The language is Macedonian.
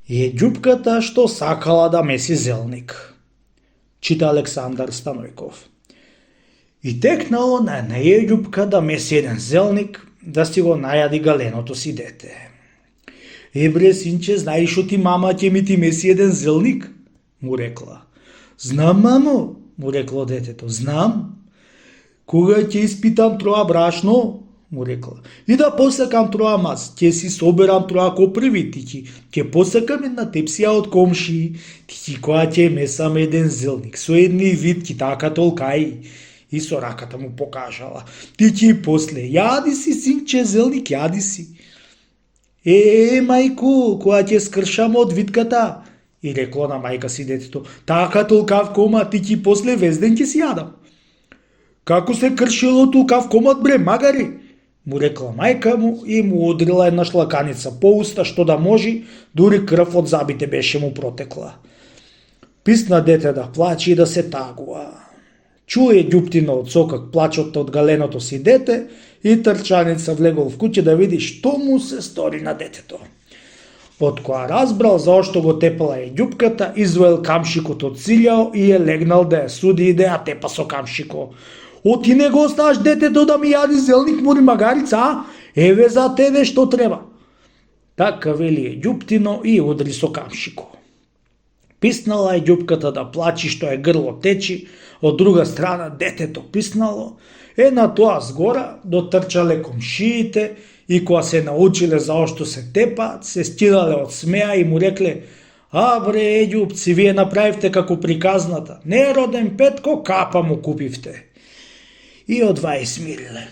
Е ѓупката што сакала да меси зелник. Чита Александар Станојков. И текнало на неја ѓупка да меси еден зелник, да си го најади галеното си дете. Бре, синче, знаеш што ти мама ќе ми ти меси еден зелник? Му рекла. Знам, мамо, му рекло детето, знам. Кога ќе испитам троа брашно, му рекла. И да посакам троа мас, ќе си соберам троа копрви, ти ќе посакам една тепсија од комши, ти која ќе месам еден зелник, со едни витки, така толкај. И со раката му покажала. Ти после, јади си, синче, зелник, јади си. Мајку, која ќе скршам од витката, и рекло на мајка си детето, така толкав комат, ти после вез ден ќе си јадам. Како се кршило толкав комат, бре, магари? Му рекла мајка му и му одрила една шлаканица по уста, што да може, дури крв од забите беше му протекла. Писна дете да плаче и да се тагува. Чуе ѓуптина од сокак плачот од галеното си дете и трчаница влегол в куќе да види што му се стори на детето. Од која разбрал заошто го тепала е ѓупката, извоел камшикот од силјао и е легнал да ја суди и да ја тепа со камшико. Оти не го оставаш детето да ми јади зелник, мури магарица, а? Еве за тебе што треба. Така вели е ѓуптино и удри со камшико. Писнала е ѓупката да плачи што е грло течи, од друга страна детето писнало, на тоа згора дотрчале комшиите и кога се научиле заошто се тепаат, се стидале од смеа и му рекле: а бре, ѓупци, вие направивте како приказната, не роден Петко, капа му купивте. И одвај смириле.